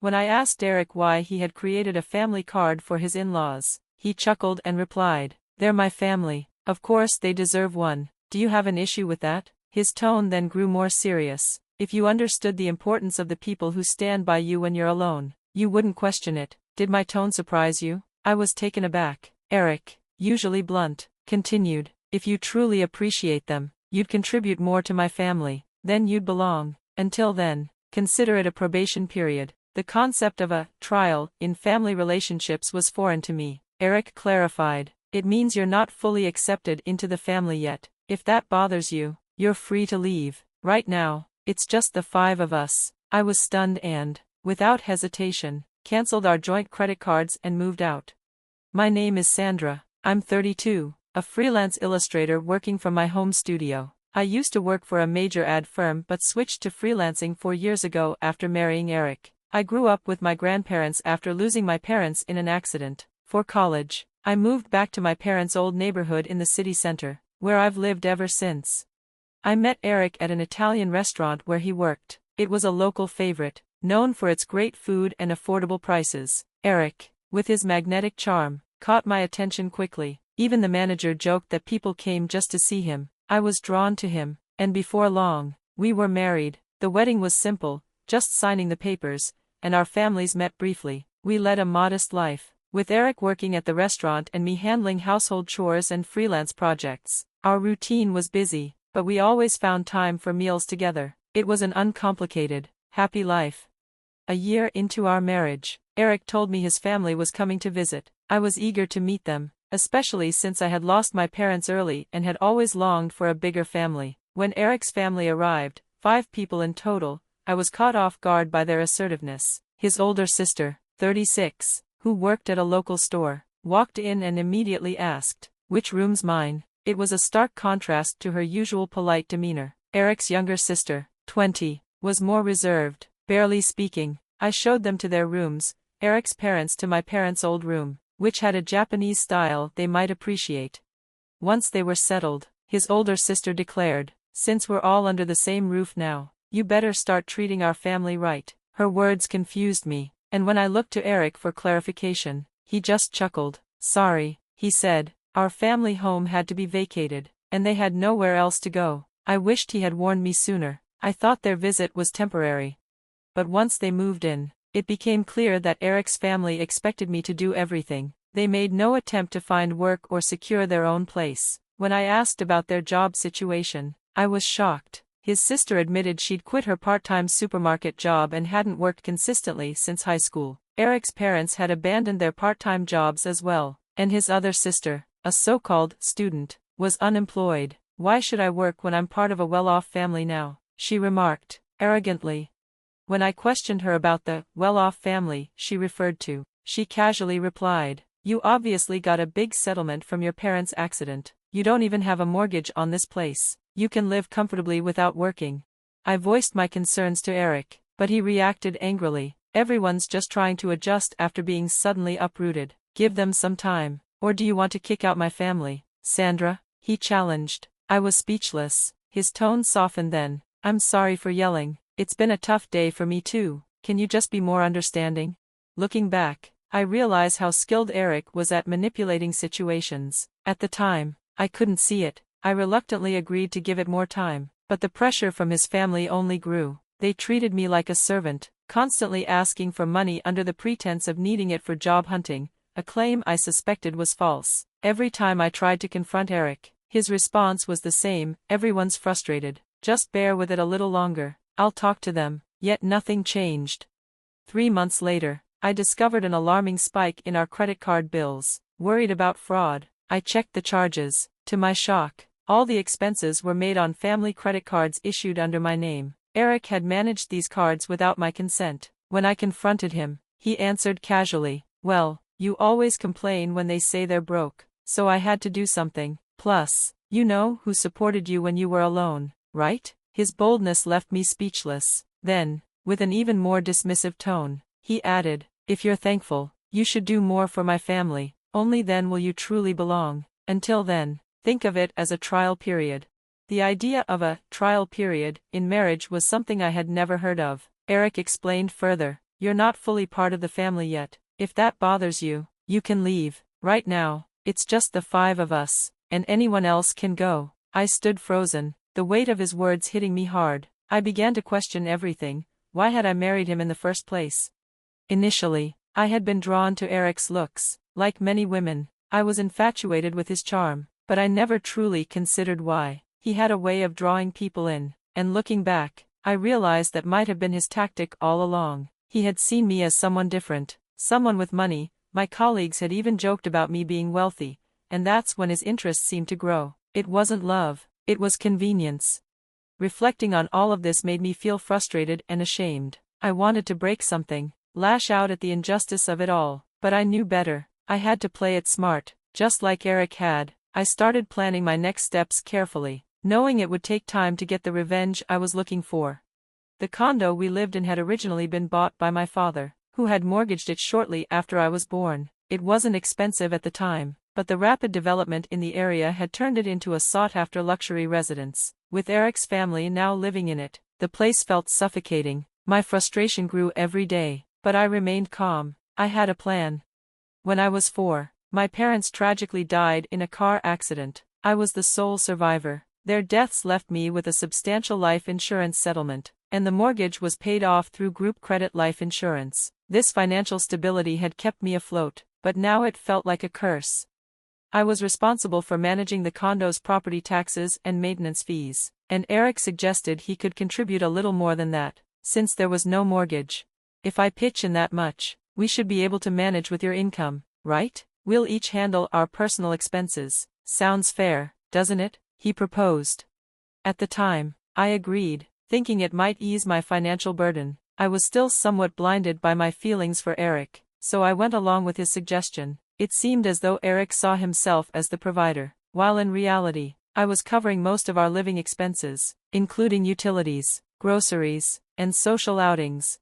When I asked Eric why he had created a family card for his in-laws, he chuckled and replied, "They're my family, of course they deserve one. Do you have an issue with that?" His tone then grew more serious. "If you understood the importance of the people who stand by you when you're alone, you wouldn't question it." Did my tone surprise you? I was taken aback. Eric, usually blunt, continued, "If you truly appreciate them, you'd contribute more to my family, then you'd belong. Until then, consider it a probation period." The concept of a trial in family relationships was foreign to me. Eric clarified, "It means you're not fully accepted into the family yet. If that bothers you, you're free to leave. Right now, it's just the 5 of us." I was stunned and, without hesitation, canceled our joint credit cards and moved out. My name is Sandra. I'm 32, a freelance illustrator working from my home studio. I used to work for a major ad firm but switched to freelancing 4 years ago after marrying Eric. I grew up with my grandparents after losing my parents in an accident. For college, I moved back to my parents' old neighborhood in the city center, where I've lived ever since. I met Eric at an Italian restaurant where he worked. It was a local favorite, known for its great food and affordable prices. Eric, with his magnetic charm, caught my attention quickly. Even the manager joked that people came just to see him. I was drawn to him, and before long, we were married. The wedding was simple, just signing the papers, and our families met briefly. We led a modest life, with Eric working at the restaurant and me handling household chores and freelance projects. Our routine was busy, but we always found time for meals together. It was an uncomplicated, happy life. A year into our marriage, Eric told me his family was coming to visit. I was eager to meet them, especially since I had lost my parents early and had always longed for a bigger family. When Eric's family arrived, 5 people in total, I was caught off guard by their assertiveness. His older sister, 36, who worked at a local store, walked in and immediately asked, "Which room's mine?" It was a stark contrast to her usual polite demeanor. Eric's younger sister, 20, was more reserved, barely speaking. I showed them to their rooms, Eric's parents to my parents' old room, which had a Japanese style they might appreciate. Once they were settled, his older sister declared, "Since we're all under the same roof now, you better start treating our family right." Her words confused me, and when I looked to Eric for clarification, he just chuckled. "Sorry," he said, "our family home had to be vacated, and they had nowhere else to go." I wished he had warned me sooner. I thought their visit was temporary. But once they moved in, it became clear that Eric's family expected me to do everything. They made no attempt to find work or secure their own place. When I asked about their job situation, I was shocked. His sister admitted she'd quit her part-time supermarket job and hadn't worked consistently since high school. Eric's parents had abandoned their part-time jobs as well, and his other sister, a so-called student, was unemployed. "Why should I work when I'm part of a well-off family now?" she remarked, arrogantly. When I questioned her about the well-off family she referred to, she casually replied, "You obviously got a big settlement from your parents' accident. You don't even have a mortgage on this place. You can live comfortably without working." I voiced my concerns to Eric, but he reacted angrily. "Everyone's just trying to adjust after being suddenly uprooted. Give them some time. Or do you want to kick out my family, Sandra?" he challenged. I was speechless. His tone softened then. "I'm sorry for yelling. It's been a tough day for me too. Can you just be more understanding?" Looking back, I realize how skilled Eric was at manipulating situations. At the time, I couldn't see it. I reluctantly agreed to give it more time, but the pressure from his family only grew. They treated me like a servant, constantly asking for money under the pretense of needing it for job hunting, a claim I suspected was false. Every time I tried to confront Eric, his response was the same: "Everyone's frustrated. Just bear with it a little longer. I'll talk to them." Yet nothing changed. 3 months later, I discovered an alarming spike in our credit card bills. Worried about fraud, I checked the charges. To my shock, all the expenses were made on family credit cards issued under my name. Eric had managed these cards without my consent. When I confronted him, he answered casually, "Well, you always complain when they say they're broke, so I had to do something. Plus, you know who supported you when you were alone, right?" His boldness left me speechless. Then, with an even more dismissive tone, he added, "If you're thankful, you should do more for my family. Only then will you truly belong. Until then, think of it as a trial period." The idea of a trial period in marriage was something I had never heard of. Eric explained further, You're not fully part of the family yet. If that bothers you, you can leave. Right now, it's just the 5 of us, and anyone else can go." I stood frozen, the weight of his words hitting me hard. I began to question everything. Why had I married him in the first place? Initially, I had been drawn to Eric's looks. Like many women, I was infatuated with his charm, but I never truly considered why. He had a way of drawing people in, and looking back, I realized that might have been his tactic all along. He had seen me as someone different, someone with money. My colleagues had even joked about me being wealthy, and that's when his interest seemed to grow. It wasn't love, it was convenience. Reflecting on all of this made me feel frustrated and ashamed. I wanted to break something, lash out at the injustice of it all, but I knew better. I had to play it smart, just like Eric had. I started planning my next steps carefully, knowing it would take time to get the revenge I was looking for. The condo we lived in had originally been bought by my father, who had mortgaged it shortly after I was born. It wasn't expensive at the time, but the rapid development in the area had turned it into a sought-after luxury residence. With Eric's family now living in it, the place felt suffocating. My frustration grew every day, but I remained calm. I had a plan. When I was 4, my parents tragically died in a car accident. I was the sole survivor. Their deaths left me with a substantial life insurance settlement, and the mortgage was paid off through group credit life insurance. This financial stability had kept me afloat, but now it felt like a curse. I was responsible for managing the condo's property taxes and maintenance fees, and Eric suggested he could contribute a little more than that, since there was no mortgage. "If I pitch in that much, we should be able to manage with your income, right? We'll each handle our personal expenses. Sounds fair, doesn't it?" he proposed. At the time, I agreed, thinking it might ease my financial burden. I was still somewhat blinded by my feelings for Eric, so I went along with his suggestion. It seemed as though Eric saw himself as the provider, while in reality, I was covering most of our living expenses, including utilities, groceries, and social outings.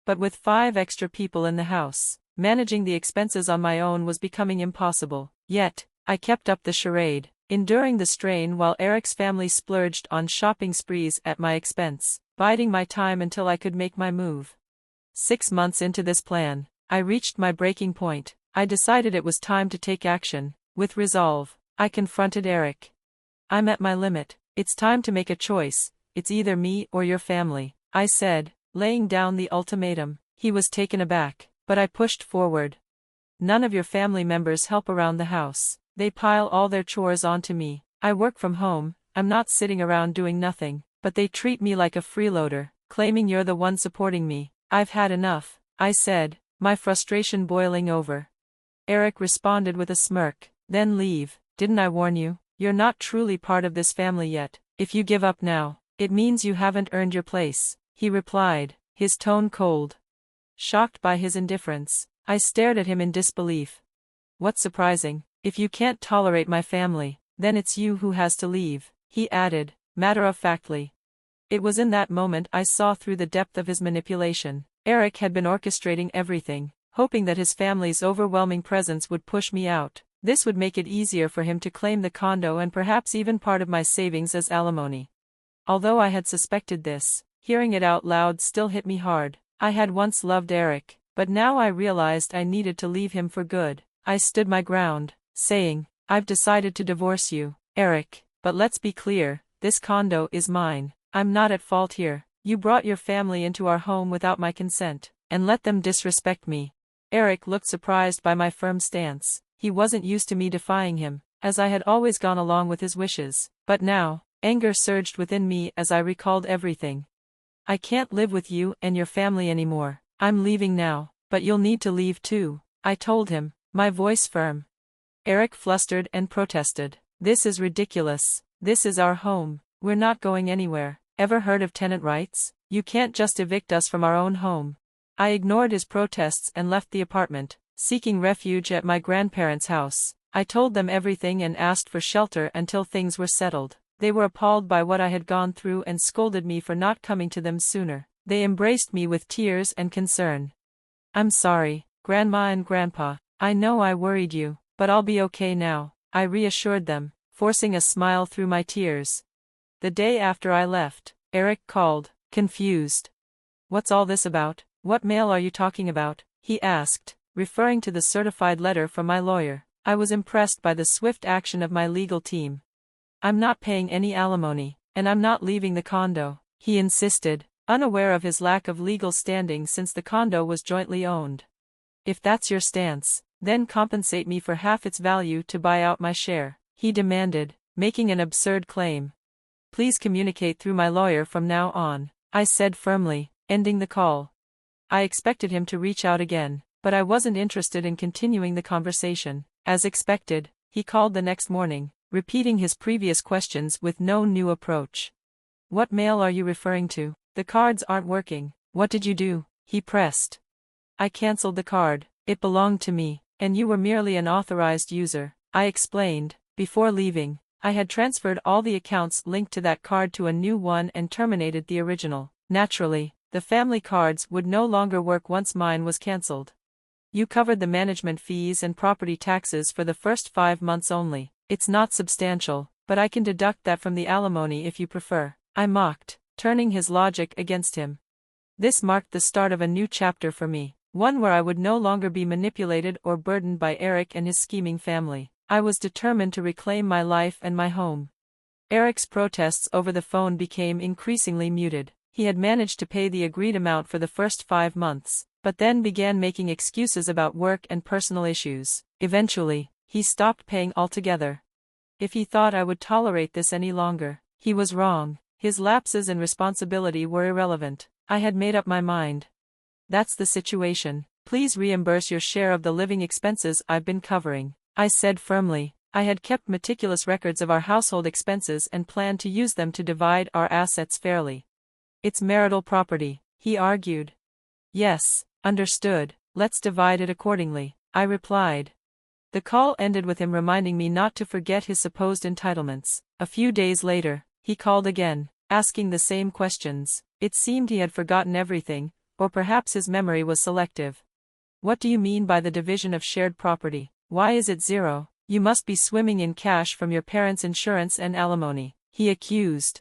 But with 5 extra people in the house, managing the expenses on my own was becoming impossible. Yet, I kept up the charade, enduring the strain while Eric's family splurged on shopping sprees at my expense, biding my time until I could make my move. 6 months into this plan, I reached my breaking point. I decided it was time to take action. With resolve, I confronted Eric. "I'm at my limit. It's time to make a choice. It's either me or your family," I said, laying down the ultimatum. He was taken aback, but I pushed forward. "None of your family members help around the house. They pile all their chores onto me. I work from home, I'm not sitting around doing nothing, but they treat me like a freeloader, claiming you're the one supporting me. I've had enough," I said, my frustration boiling over. Eric responded with a smirk. "Then leave. Didn't I warn you? You're not truly part of this family yet. If you give up now, it means you haven't earned your place," he replied, his tone cold. Shocked by his indifference, I stared at him in disbelief. "What's surprising? If you can't tolerate my family, then it's you who has to leave," he added, matter-of-factly. It was in that moment I saw through the depth of his manipulation. Eric had been orchestrating everything, hoping that his family's overwhelming presence would push me out. This would make it easier for him to claim the condo and perhaps even part of my savings as alimony. Although I had suspected this, hearing it out loud still hit me hard. I had once loved Eric, but now I realized I needed to leave him for good. I stood my ground, saying, "I've decided to divorce you, Eric, but let's be clear, this condo is mine. I'm not at fault here. You brought your family into our home without my consent, and let them disrespect me." Eric looked surprised by my firm stance. He wasn't used to me defying him, as I had always gone along with his wishes. But now, anger surged within me as I recalled everything. "I can't live with you and your family anymore. I'm leaving now, but you'll need to leave too," I told him, my voice firm. Eric flustered and protested. "This is ridiculous. This is our home. We're not going anywhere. Ever heard of tenant rights? You can't just evict us from our own home." I ignored his protests and left the apartment, seeking refuge at my grandparents' house. I told them everything and asked for shelter until things were settled. They were appalled by what I had gone through and scolded me for not coming to them sooner. They embraced me with tears and concern. "I'm sorry, Grandma and Grandpa. I know I worried you, but I'll be okay now," I reassured them, forcing a smile through my tears. The day after I left, Eric called, confused. "What's all this about? What mail are you talking about? He asked, referring to the certified letter from my lawyer. I was impressed by the swift action of my legal team. I'm not paying any alimony, and I'm not leaving the condo, he insisted, unaware of his lack of legal standing since the condo was jointly owned. If that's your stance, then compensate me for half its value to buy out my share, he demanded, making an absurd claim. Please communicate through my lawyer from now on, I said firmly, ending the call. I expected him to reach out again, but I wasn't interested in continuing the conversation. As expected, he called the next morning, repeating his previous questions with no new approach. What mail are you referring to? The cards aren't working. What did you do? He pressed. I cancelled the card. It belonged to me, and you were merely an authorized user, I explained. Before leaving, I had transferred all the accounts linked to that card to a new one and terminated the original. Naturally, the family cards would no longer work once mine was cancelled. You covered the management fees and property taxes for the first 5 months only. It's not substantial, but I can deduct that from the alimony if you prefer, I mocked, turning his logic against him. This marked the start of a new chapter for me, one where I would no longer be manipulated or burdened by Eric and his scheming family. I was determined to reclaim my life and my home. Eric's protests over the phone became increasingly muted. He had managed to pay the agreed amount for the first 5 months, but then began making excuses about work and personal issues. Eventually, he stopped paying altogether. If he thought I would tolerate this any longer, he was wrong. His lapses in responsibility were irrelevant. I had made up my mind. That's the situation. Please reimburse your share of the living expenses I've been covering, I said firmly. I had kept meticulous records of our household expenses and planned to use them to divide our assets fairly. It's marital property, he argued. Yes, understood, let's divide it accordingly, I replied. The call ended with him reminding me not to forget his supposed entitlements. A few days later, he called again, asking the same questions. It seemed he had forgotten everything, or perhaps his memory was selective. What do you mean by the division of shared property? Why is it 0? You must be swimming in cash from your parents' insurance and alimony, he accused.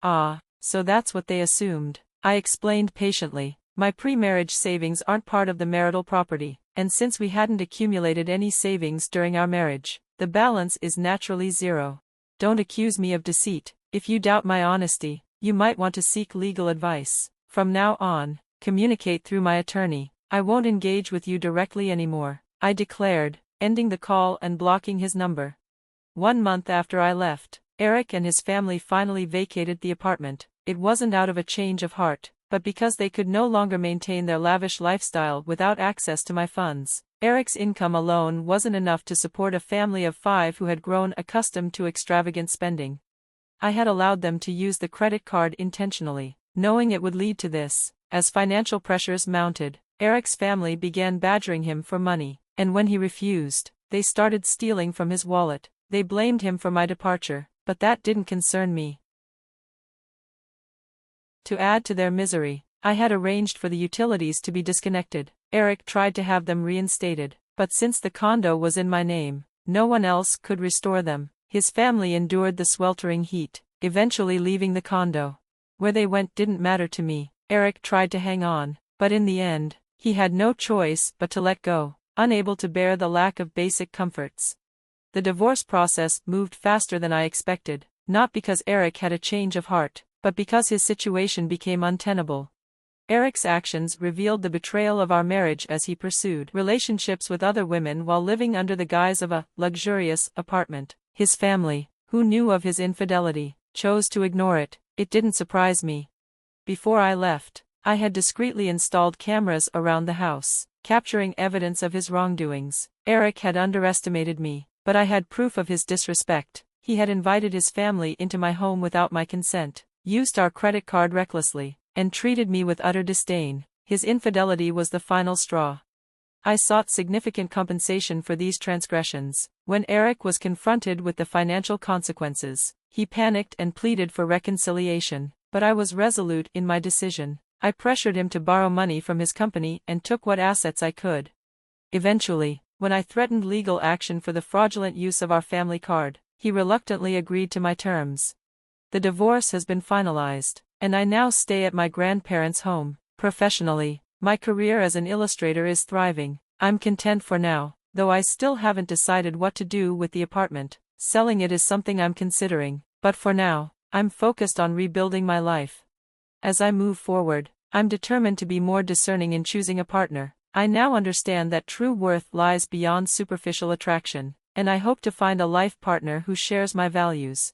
Ah, so that's what they assumed, I explained patiently. My pre-marriage savings aren't part of the marital property, and since we hadn't accumulated any savings during our marriage, the balance is naturally 0. Don't accuse me of deceit. If you doubt my honesty, you might want to seek legal advice. From now on, communicate through my attorney. I won't engage with you directly anymore, I declared, ending the call and blocking his number. 1 month after I left, Eric and his family finally vacated the apartment. It wasn't out of a change of heart, but because they could no longer maintain their lavish lifestyle without access to my funds. Eric's income alone wasn't enough to support a family of 5 who had grown accustomed to extravagant spending. I had allowed them to use the credit card intentionally, knowing it would lead to this. As financial pressures mounted, Eric's family began badgering him for money, and when he refused, they started stealing from his wallet. They blamed him for my departure, but that didn't concern me. To add to their misery, I had arranged for the utilities to be disconnected. Eric tried to have them reinstated, but since the condo was in my name, no one else could restore them. His family endured the sweltering heat, eventually leaving the condo. Where they went didn't matter to me. Eric tried to hang on, but in the end, he had no choice but to let go, unable to bear the lack of basic comforts. The divorce process moved faster than I expected, not because Eric had a change of heart, but because his situation became untenable. Eric's actions revealed the betrayal of our marriage as he pursued relationships with other women while living under the guise of a luxurious apartment. His family, who knew of his infidelity, chose to ignore it. It didn't surprise me. Before I left, I had discreetly installed cameras around the house, capturing evidence of his wrongdoings. Eric had underestimated me, but I had proof of his disrespect. He had invited his family into my home without my consent, used our credit card recklessly, and treated me with utter disdain. His infidelity was the final straw. I sought significant compensation for these transgressions. When Eric was confronted with the financial consequences, he panicked and pleaded for reconciliation, but I was resolute in my decision. I pressured him to borrow money from his company and took what assets I could. Eventually, when I threatened legal action for the fraudulent use of our family card, he reluctantly agreed to my terms. The divorce has been finalized, and I now stay at my grandparents' home. Professionally, My career as an illustrator is thriving. I'm content for now, though I still haven't decided what to do with the apartment. Selling it is something I'm considering, but for now, I'm focused on rebuilding my life. As I move forward, I'm determined to be more discerning in choosing a partner. I now understand that true worth lies beyond superficial attraction, and I hope to find a life partner who shares my values.